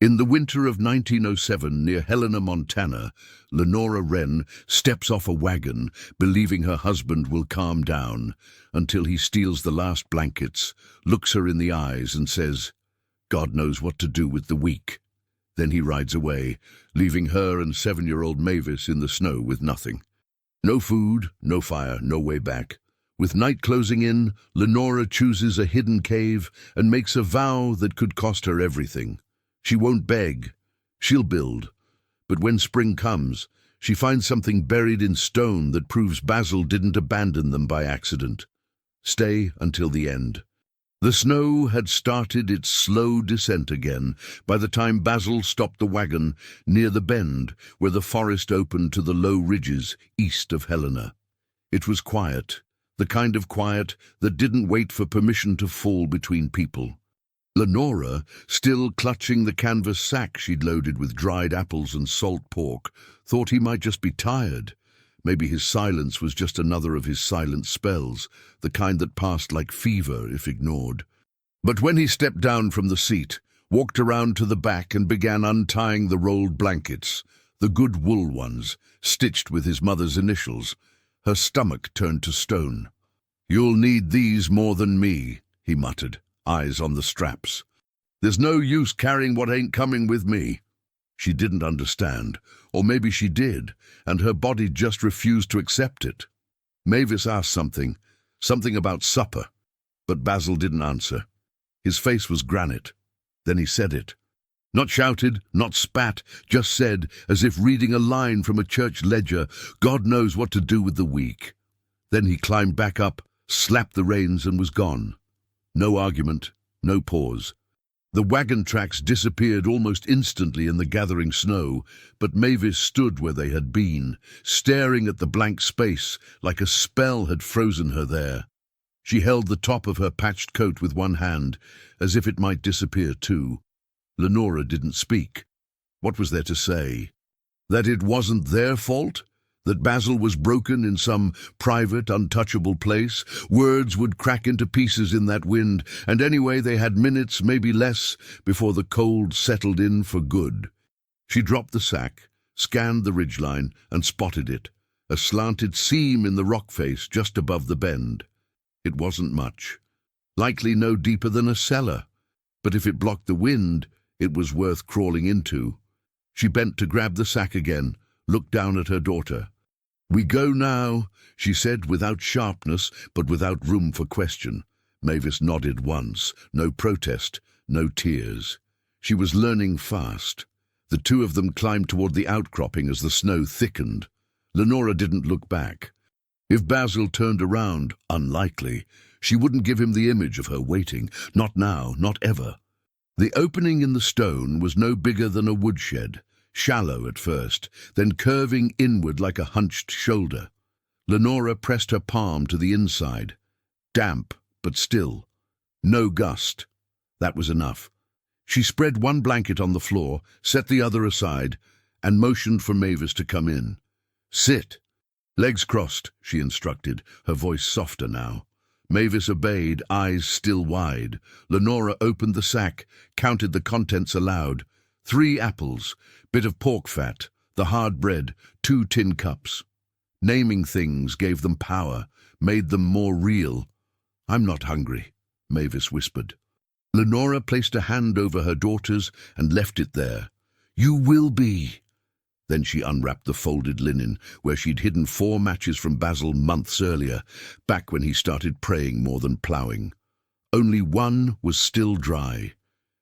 In the winter of 1907, near Helena, Montana, Lenora Wren steps off a wagon, believing her husband will calm down, until he steals the last blankets, looks her in the eyes and says, "God knows what to do with the weak." Then he rides away, leaving her and 7-year-old Mavis in the snow with nothing. No food, no fire, no way back. With night closing in, Lenora chooses a hidden cave and makes a vow that could cost her everything. She won't beg, she'll build. But when spring comes, she finds something buried in stone that proves Basil didn't abandon them by accident. Stay until the end. The snow had started its slow descent again by the time Basil stopped the wagon near the bend where the forest opened to the low ridges east of Helena. It was quiet, the kind of quiet that didn't wait for permission to fall between people. Lenora, still clutching the canvas sack she'd loaded with dried apples and salt pork, thought he might just be tired. Maybe his silence was just another of his silent spells, the kind that passed like fever if ignored. But when he stepped down from the seat, walked around to the back and began untying the rolled blankets, the good wool ones, stitched with his mother's initials, her stomach turned to stone. "You'll need these more than me," he muttered, eyes on the straps. "There's no use carrying what ain't coming with me." She didn't understand, or maybe she did, and her body just refused to accept it. Mavis asked something about supper, but Basil didn't answer. His face was granite. Then he said it. Not shouted, not spat, just said, as if reading a line from a church ledger, "God knows what to do with the weak." Then he climbed back up, slapped the reins and was gone. No argument, no pause. The wagon tracks disappeared almost instantly in the gathering snow, but Mavis stood where they had been, staring at the blank space like a spell had frozen her there. She held the top of her patched coat with one hand, as if it might disappear too. Lenora didn't speak. What was there to say? That it wasn't their fault? That Basil was broken in some private, untouchable place? Words would crack into pieces in that wind, and anyway they had minutes, maybe less, before the cold settled in for good. She dropped the sack, scanned the ridgeline, and spotted it, a slanted seam in the rock face just above the bend. It wasn't much. Likely no deeper than a cellar. But if it blocked the wind, it was worth crawling into. She bent to grab the sack again, looked down at her daughter. "We go now," she said, without sharpness, but without room for question. Mavis nodded once, no protest, no tears. She was learning fast. The two of them climbed toward the outcropping as the snow thickened. Lenora didn't look back. If Basil turned around, unlikely, she wouldn't give him the image of her waiting. Not now, not ever. The opening in the stone was no bigger than a woodshed. Shallow at first, then curving inward like a hunched shoulder. Lenora pressed her palm to the inside. Damp, but still. No gust. That was enough. She spread one blanket on the floor, set the other aside, and motioned for Mavis to come in. "Sit." "Legs crossed," she instructed, her voice softer now. Mavis obeyed, eyes still wide. Lenora opened the sack, counted the contents aloud. 3 apples, bit of pork fat, the hard bread, 2 tin cups. Naming things gave them power, made them more real. "I'm not hungry," Mavis whispered. Lenora placed a hand over her daughter's and left it there. "You will be." Then she unwrapped the folded linen, where she'd hidden 4 matches from Basil months earlier, back when he started praying more than ploughing. Only one was still dry.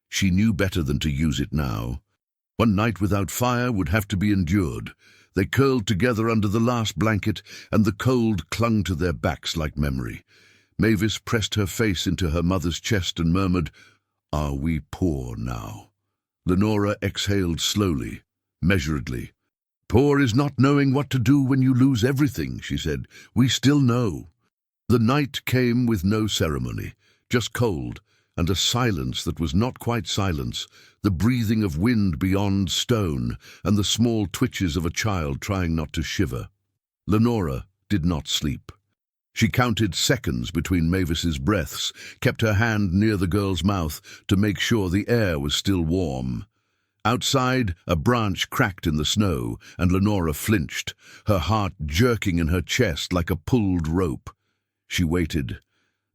She knew better than to use it now. One night without fire would have to be endured. They curled together under the last blanket, and the cold clung to their backs like memory. Mavis pressed her face into her mother's chest and murmured, "Are we poor now?" Lenora exhaled slowly, measuredly. "Poor is not knowing what to do when you lose everything," she said. "We still know." The night came with no ceremony, just cold, and a silence that was not quite silence, the breathing of wind beyond stone, and the small twitches of a child trying not to shiver. Lenora did not sleep. She counted seconds between Mavis's breaths, kept her hand near the girl's mouth to make sure the air was still warm. Outside, a branch cracked in the snow, and Lenora flinched, her heart jerking in her chest like a pulled rope. She waited.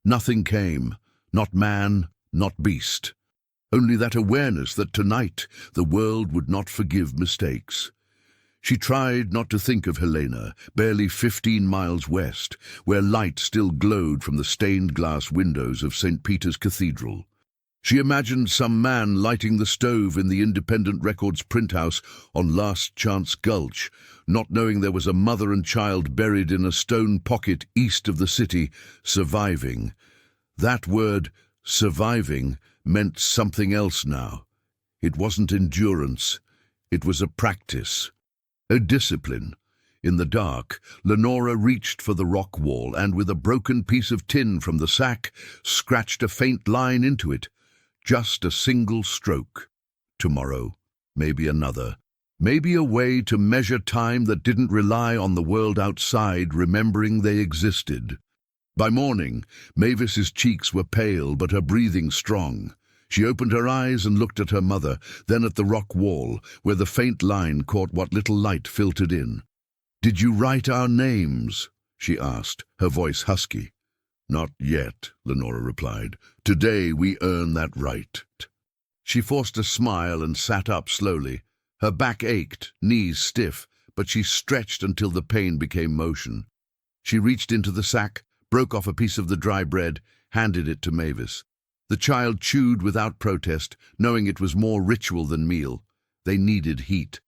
Nothing came, not man, not beast. Only that awareness that tonight the world would not forgive mistakes. She tried not to think of Helena, barely 15 miles west, where light still glowed from the stained glass windows of St. Peter's Cathedral. She imagined some man lighting the stove in the Independent Records printhouse on Last Chance Gulch, not knowing there was a mother and child buried in a stone pocket east of the city, surviving. That word, surviving, meant something else now. It wasn't endurance. It was a practice, a discipline. In the dark, Lenora reached for the rock wall and, with a broken piece of tin from the sack, scratched a faint line into it. Just a single stroke. Tomorrow, maybe another. Maybe a way to measure time that didn't rely on the world outside remembering they existed. By morning, Mavis's cheeks were pale but her breathing strong. She opened her eyes and looked at her mother, then at the rock wall, where the faint line caught what little light filtered in. "Did you write our names?" she asked, her voice husky. "Not yet," Lenora replied. "Today we earn that right." She forced a smile and sat up slowly. Her back ached, knees stiff, but she stretched until the pain became motion. She reached into the sack, broke off a piece of the dry bread, handed it to Mavis. The child chewed without protest, knowing it was more ritual than meal. They needed heat.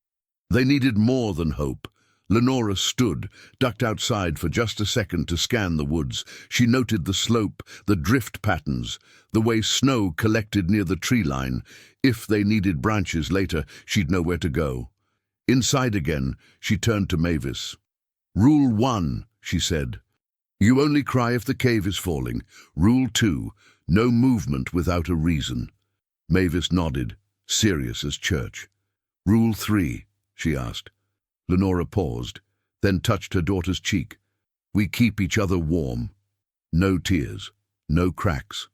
They needed more than hope. Lenora stood, ducked outside for just a second to scan the woods. She noted the slope, the drift patterns, the way snow collected near the tree line. If they needed branches later, she'd know where to go. Inside again, she turned to Mavis. "Rule 1, she said. "You only cry if the cave is falling. Rule 2, no movement without a reason." Mavis nodded, serious as church. "Rule 3, she asked. Lenora paused, then touched her daughter's cheek. "We keep each other warm. No tears, no cracks."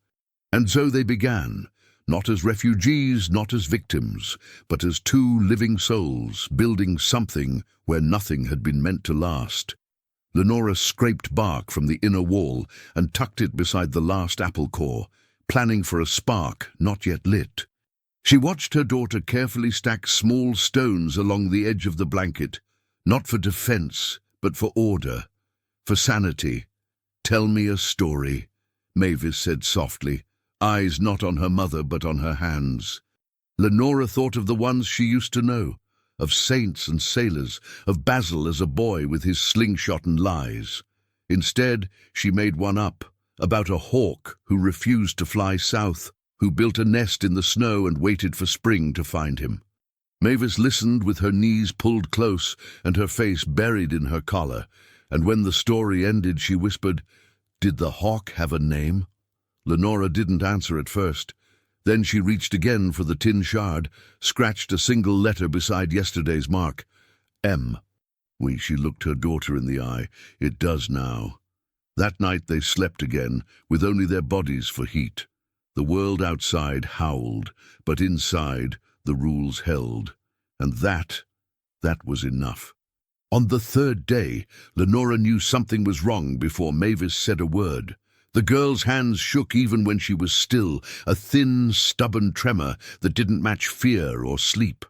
And so they began, not as refugees, not as victims, but as two living souls building something where nothing had been meant to last. Lenora scraped bark from the inner wall and tucked it beside the last apple core, planning for a spark not yet lit. She watched her daughter carefully stack small stones along the edge of the blanket, not for defense, but for order, for sanity. "Tell me a story," Mavis said softly, eyes not on her mother but on her hands. Lenora thought of the ones she used to know, of saints and sailors, of Basil as a boy with his slingshot and lies. Instead, she made one up, about a hawk who refused to fly south, who built a nest in the snow and waited for spring to find him. Mavis listened with her knees pulled close and her face buried in her collar, and when the story ended she whispered, "Did the hawk have a name?" Lenora didn't answer at first. Then she reached again for the tin shard, scratched a single letter beside yesterday's mark. M. She looked her daughter in the eye. "It does now." That night they slept again, with only their bodies for heat. The world outside howled, but inside the rules held. And that was enough. On the third day, Lenora knew something was wrong before Mavis said a word. The girl's hands shook even when she was still, a thin, stubborn tremor that didn't match fear or sleep.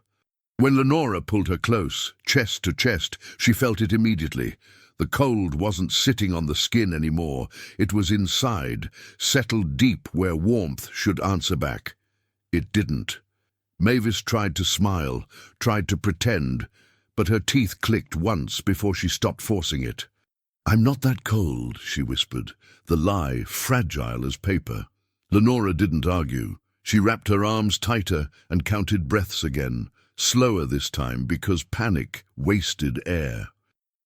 When Lenora pulled her close, chest to chest, she felt it immediately. The cold wasn't sitting on the skin anymore. It was inside, settled deep where warmth should answer back. It didn't. Mavis tried to smile, tried to pretend, but her teeth clicked once before she stopped forcing it. "I'm not that cold," she whispered, the lie fragile as paper. Lenora didn't argue. She wrapped her arms tighter and counted breaths again, slower this time because panic wasted air.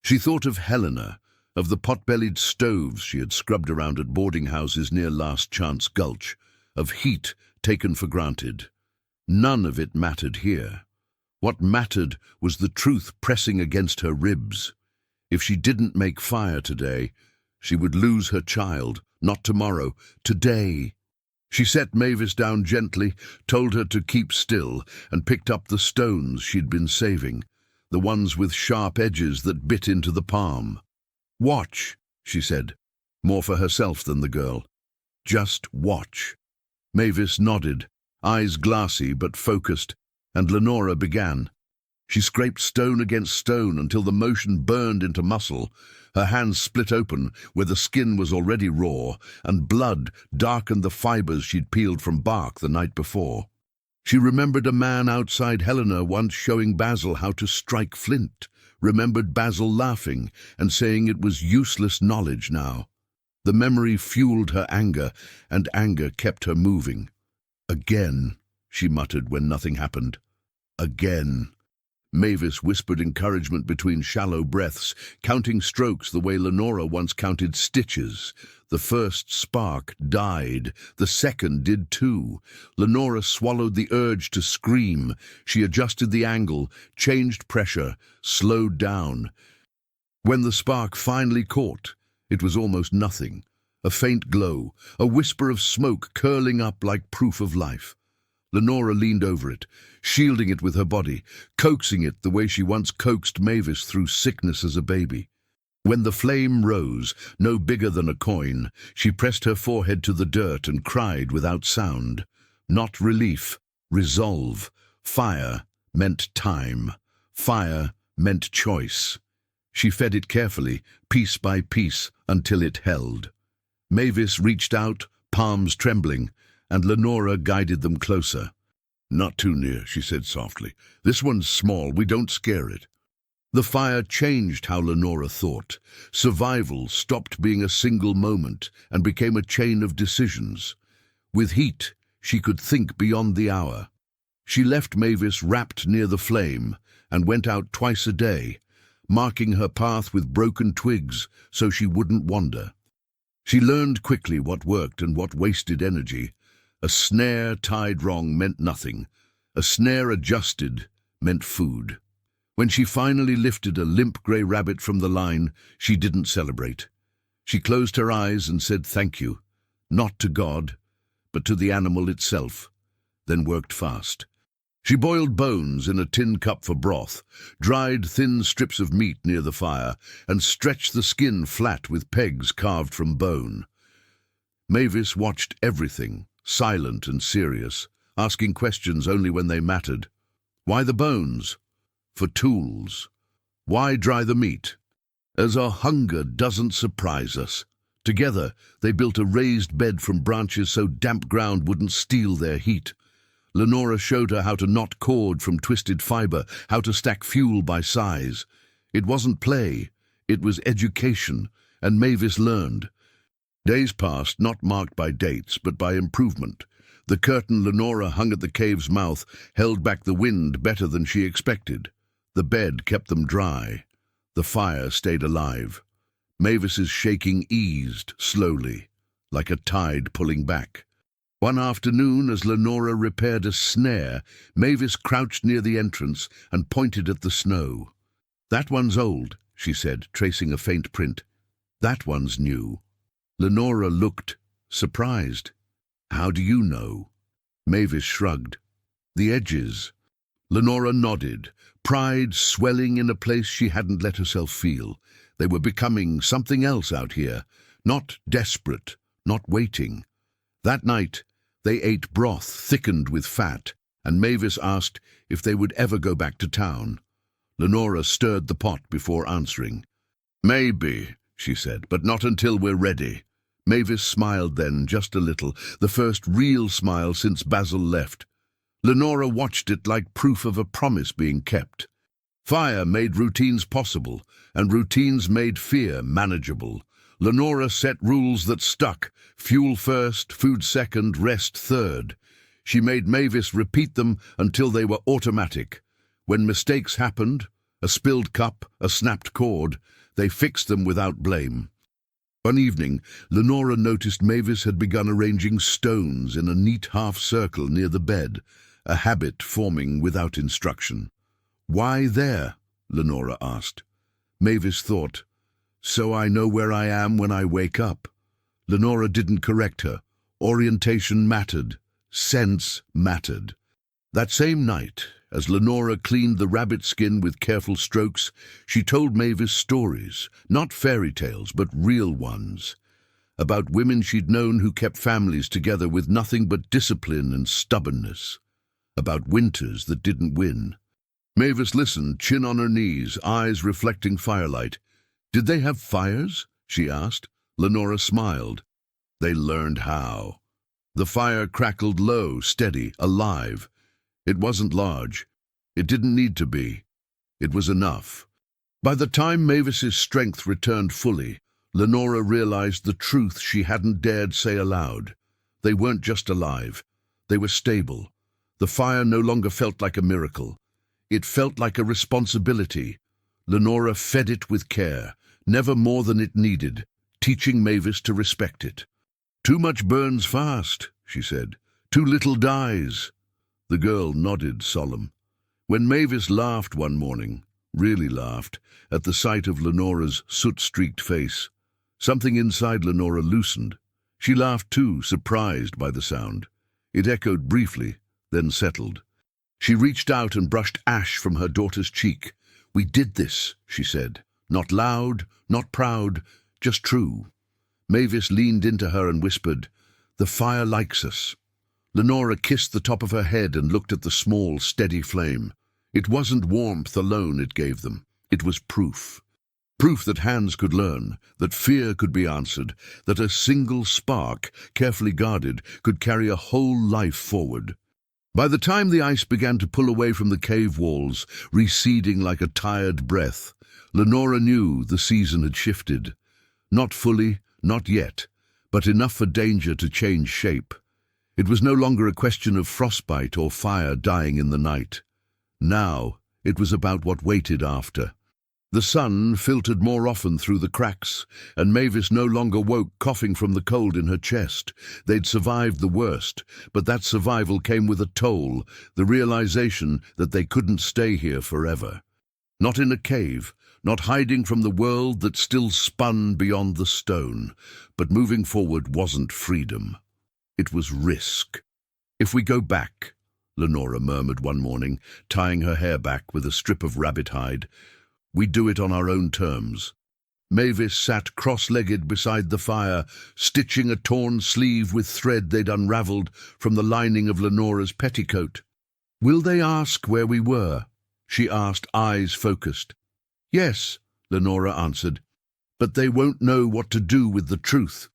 She thought of Helena, of the pot-bellied stoves she had scrubbed around at boarding houses near Last Chance Gulch, of heat taken for granted. None of it mattered here. What mattered was the truth pressing against her ribs. If she didn't make fire today, she would lose her child, not tomorrow, today. She set Mavis down gently, told her to keep still, and picked up the stones she'd been saving, the ones with sharp edges that bit into the palm. "Watch," she said, more for herself than the girl. "Just watch." Mavis nodded, eyes glassy but focused, and Lenora began. She scraped stone against stone until the motion burned into muscle. Her hands split open where the skin was already raw, and blood darkened the fibers she'd peeled from bark the night before. She remembered a man outside Helena once showing Basil how to strike flint, remembered Basil laughing and saying it was useless knowledge now. The memory fueled her anger, and anger kept her moving. "Again," she muttered when nothing happened. "Again." Mavis whispered encouragement between shallow breaths, counting strokes the way Lenora once counted stitches. The first spark died. The second did too. Lenora swallowed the urge to scream. She adjusted the angle, changed pressure, slowed down. When the spark finally caught, it was almost nothing. A faint glow, a whisper of smoke curling up like proof of life. Lenora leaned over it, shielding it with her body, coaxing it the way she once coaxed Mavis through sickness as a baby. When the flame rose, no bigger than a coin, she pressed her forehead to the dirt and cried without sound. Not relief, resolve. Fire meant time. Fire meant choice. She fed it carefully, piece by piece, until it held. Mavis reached out, palms trembling, and Lenora guided them closer. "Not too near," she said softly. "This one's small, we don't scare it." The fire changed how Lenora thought. Survival stopped being a single moment and became a chain of decisions. With heat, she could think beyond the hour. She left Mavis wrapped near the flame and went out twice a day, marking her path with broken twigs so she wouldn't wander. She learned quickly what worked and what wasted energy. A snare tied wrong meant nothing. A snare adjusted meant food. When she finally lifted a limp grey rabbit from the line, she didn't celebrate. She closed her eyes and said thank you, not to God, but to the animal itself, then worked fast. She boiled bones in a tin cup for broth, dried thin strips of meat near the fire, and stretched the skin flat with pegs carved from bone. Mavis watched everything, silent and serious, asking questions only when they mattered. Why the bones? For tools. Why dry the meat? As our hunger doesn't surprise us. Together, they built a raised bed from branches so damp ground wouldn't steal their heat. Lenora showed her how to knot cord from twisted fiber, how to stack fuel by size. It wasn't play, it was education, and Mavis learned. Days passed, not marked by dates, but by improvement. The curtain Lenora hung at the cave's mouth held back the wind better than she expected. The bed kept them dry. The fire stayed alive. Mavis's shaking eased slowly, like a tide pulling back. One afternoon, as Lenora repaired a snare, Mavis crouched near the entrance and pointed at the snow. "That one's old," she said, tracing a faint print. "That one's new." Lenora looked, surprised. "How do you know?" Mavis shrugged. "The edges." Lenora nodded, pride swelling in a place she hadn't let herself feel. They were becoming something else out here, not desperate, not waiting. That night, they ate broth thickened with fat, and Mavis asked if they would ever go back to town. Lenora stirred the pot before answering. "Maybe," she said, "but not until we're ready." Mavis smiled then, just a little, the first real smile since Basil left. Lenora watched it like proof of a promise being kept. Fire made routines possible, and routines made fear manageable. Lenora set rules that stuck: fuel first, food second, rest third. She made Mavis repeat them until they were automatic. When mistakes happened, a spilled cup, a snapped cord, they fixed them without blame. One evening, Lenora noticed Mavis had begun arranging stones in a neat half-circle near the bed, a habit forming without instruction. "Why there?" Lenora asked. Mavis thought, "So I know where I am when I wake up." Lenora didn't correct her. Orientation mattered. Sense mattered. That same night, as Lenora cleaned the rabbit skin with careful strokes, she told Mavis stories, not fairy tales, but real ones, about women she'd known who kept families together with nothing but discipline and stubbornness, about winters that didn't win. Mavis listened, chin on her knees, eyes reflecting firelight. "Did they have fires?" she asked. Lenora smiled. "They learned how." The fire crackled low, steady, alive. It wasn't large. It didn't need to be. It was enough. By the time Mavis's strength returned fully, Lenora realized the truth she hadn't dared say aloud. They weren't just alive. They were stable. The fire no longer felt like a miracle. It felt like a responsibility. Lenora fed it with care, never more than it needed, teaching Mavis to respect it. "Too much burns fast," she said. "Too little dies." The girl nodded, solemn. When Mavis laughed one morning, really laughed, at the sight of Lenora's soot-streaked face, something inside Lenora loosened. She laughed too, surprised by the sound. It echoed briefly, then settled. She reached out and brushed ash from her daughter's cheek. "We did this," she said. "Not loud, not proud, just true." Mavis leaned into her and whispered, "The fire likes us." Lenora kissed the top of her head and looked at the small, steady flame. It wasn't warmth alone it gave them. It was proof. Proof that hands could learn, that fear could be answered, that a single spark, carefully guarded, could carry a whole life forward. By the time the ice began to pull away from the cave walls, receding like a tired breath, Lenora knew the season had shifted. Not fully, not yet, but enough for danger to change shape. It was no longer a question of frostbite or fire dying in the night. Now it was about what waited after. The sun filtered more often through the cracks, and Mavis no longer woke coughing from the cold in her chest. They'd survived the worst, but that survival came with a toll, the realization that they couldn't stay here forever. Not in a cave, not hiding from the world that still spun beyond the stone, but moving forward wasn't freedom. It was risk. "If we go back," Lenora murmured one morning, tying her hair back with a strip of rabbit hide, "we do it on our own terms." Mavis sat cross-legged beside the fire, stitching a torn sleeve with thread they'd unraveled from the lining of Lenora's petticoat. "Will they ask where we were?" she asked, eyes focused. "Yes," Lenora answered, "but they won't know what to do with the truth."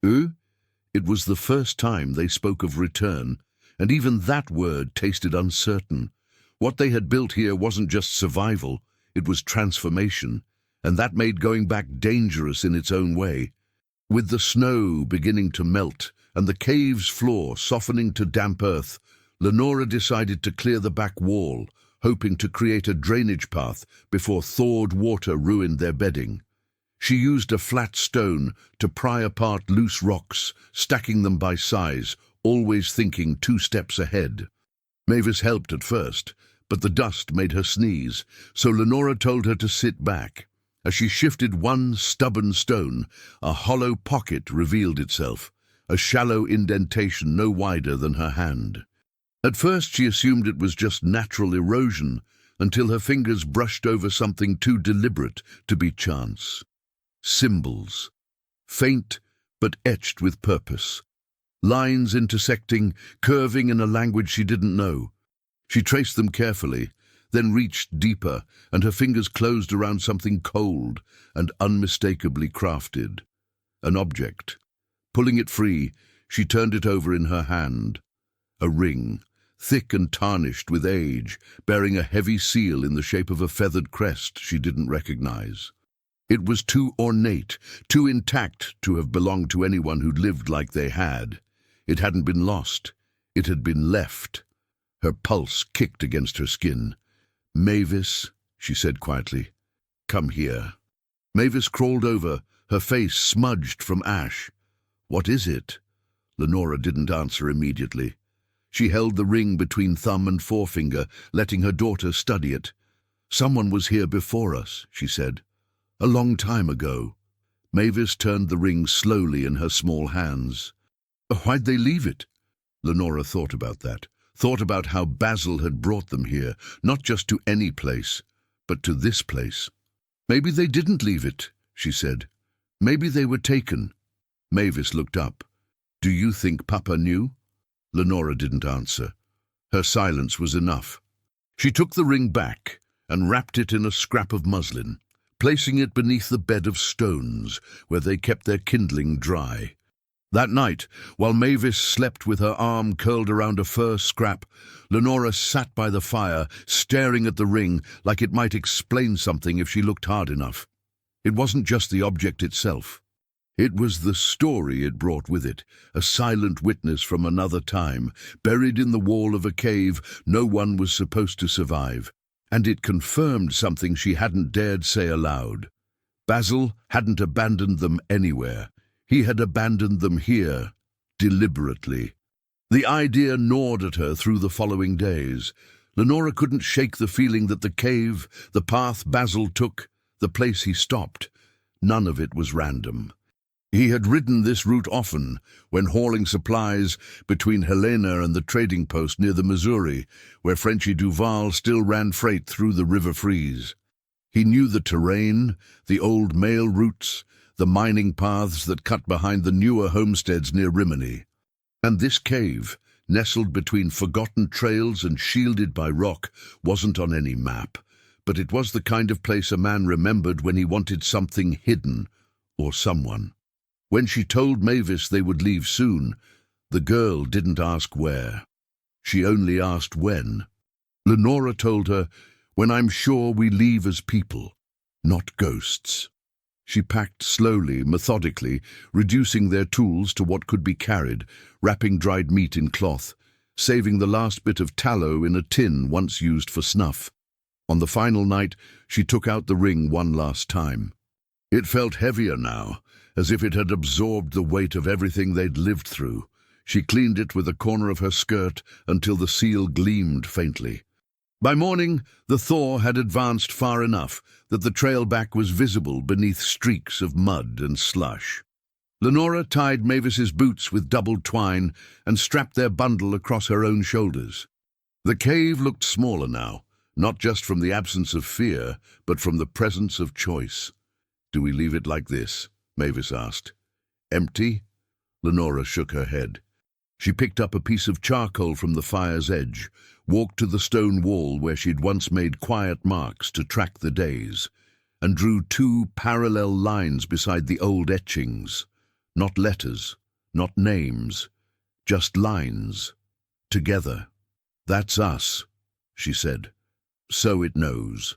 It was the first time they spoke of return, and even that word tasted uncertain. What they had built here wasn't just survival, it was transformation, and that made going back dangerous in its own way. With the snow beginning to melt and the cave's floor softening to damp earth, Lenora decided to clear the back wall, hoping to create a drainage path before thawed water ruined their bedding. She used a flat stone to pry apart loose rocks, stacking them by size, always thinking 2 steps ahead. Mavis helped at first, but the dust made her sneeze, so Lenora told her to sit back. As she shifted one stubborn stone, a hollow pocket revealed itself, a shallow indentation no wider than her hand. At first she assumed it was just natural erosion, until her fingers brushed over something too deliberate to be chance. Symbols. Faint, but etched with purpose. Lines intersecting, curving in a language she didn't know. She traced them carefully, then reached deeper, and her fingers closed around something cold and unmistakably crafted. An object. Pulling it free, she turned it over in her hand. A ring, thick and tarnished with age, bearing a heavy seal in the shape of a feathered crest she didn't recognize. It was too ornate, too intact to have belonged to anyone who'd lived like they had. It hadn't been lost. It had been left. Her pulse kicked against her skin. "Mavis," she said quietly, "come here." Mavis crawled over, her face smudged from ash. "What is it?" Lenora didn't answer immediately. She held the ring between thumb and forefinger, letting her daughter study it. "Someone was here before us," she said. "A long time ago." Mavis turned the ring slowly in her small hands. Why'd they leave it? Lenora thought about that, thought about how Basil had brought them here, not just to any place, but to this place. Maybe they didn't leave it, she said. Maybe they were taken. Mavis looked up. Do you think Papa knew? Lenora didn't answer. Her silence was enough. She took the ring back and wrapped it in a scrap of muslin, placing it beneath the bed of stones where they kept their kindling dry. That night, while Mavis slept with her arm curled around a fur scrap, Lenora sat by the fire, staring at the ring like it might explain something if she looked hard enough. It wasn't just the object itself. It was the story it brought with it, a silent witness from another time, buried in the wall of a cave no one was supposed to survive. And it confirmed something she hadn't dared say aloud. Basil hadn't abandoned them anywhere. He had abandoned them here, deliberately. The idea gnawed at her through the following days. Lenora couldn't shake the feeling that the cave, the path Basil took, the place he stopped, none of it was random. He had ridden this route often, when hauling supplies between Helena and the trading post near the Missouri, where Frenchy Duval still ran freight through the River Freeze. He knew the terrain, the old mail routes, the mining paths that cut behind the newer homesteads near Rimini. And this cave, nestled between forgotten trails and shielded by rock, wasn't on any map, but it was the kind of place a man remembered when he wanted something hidden, or someone. When she told Mavis they would leave soon, the girl didn't ask where. She only asked when. Lenora told her, "When I'm sure we leave as people, not ghosts." She packed slowly, methodically, reducing their tools to what could be carried, wrapping dried meat in cloth, saving the last bit of tallow in a tin once used for snuff. On the final night, she took out the ring one last time. It felt heavier now, as if it had absorbed the weight of everything they'd lived through. She cleaned it with a corner of her skirt until the seal gleamed faintly. By morning, the thaw had advanced far enough that the trail back was visible beneath streaks of mud and slush. Lenora tied Mavis's boots with doubled twine and strapped their bundle across her own shoulders. The cave looked smaller now, not just from the absence of fear, but from the presence of choice. "Do we leave it like this?" Mavis asked. "Empty?" Lenora shook her head. She picked up a piece of charcoal from the fire's edge, walked to the stone wall where she'd once made quiet marks to track the days, and drew 2 parallel lines beside the old etchings. Not letters, not names, just lines. Together. "That's us," she said. "So it knows."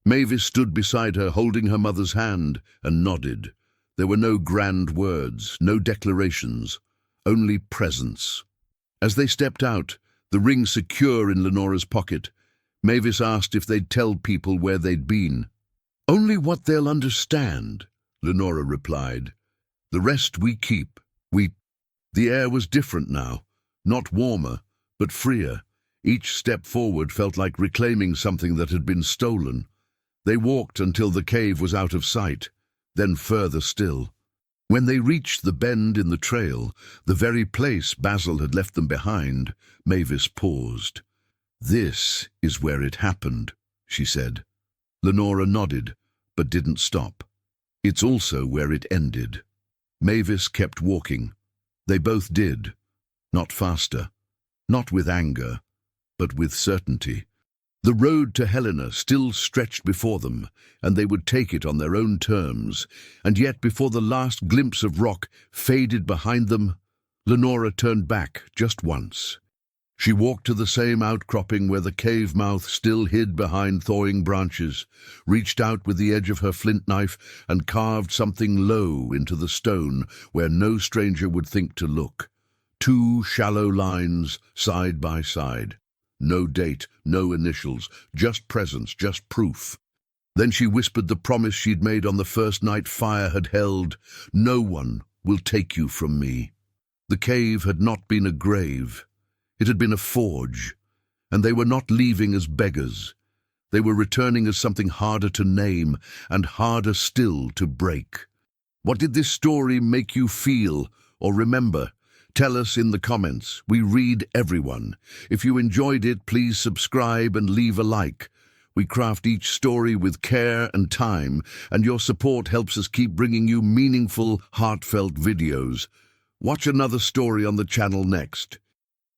Mavis stood beside her, holding her mother's hand, and nodded. There were no grand words, no declarations, only presence. As they stepped out, the ring secure in Lenora's pocket, Mavis asked if they'd tell people where they'd been. "Only what they'll understand," Lenora replied. "The rest we keep. The air was different now, not warmer, but freer. Each step forward felt like reclaiming something that had been stolen. They walked until the cave was out of sight, then further still. When they reached the bend in the trail, the very place Basil had left them behind, Mavis paused. "This is where it happened," she said. Lenora nodded, but didn't stop. "It's also where it ended." Mavis kept walking. They both did. Not faster, not with anger, but with certainty. The road to Helena still stretched before them, and they would take it on their own terms, and yet before the last glimpse of rock faded behind them, Lenora turned back just once. She walked to the same outcropping where the cave mouth still hid behind thawing branches, reached out with the edge of her flint knife and carved something low into the stone where no stranger would think to look. 2 shallow lines, side by side. No date, no initials, just presence, just proof. Then she whispered the promise she'd made on the first night fire had held. "No one will take you from me." The cave had not been a grave. It had been a forge, and they were not leaving as beggars. They were returning as something harder to name and harder still to break. What did this story make you feel or remember? Tell us in the comments. We read everyone. If you enjoyed it, please subscribe and leave a like. We craft each story with care and time, and your support helps us keep bringing you meaningful, heartfelt videos. Watch another story on the channel next.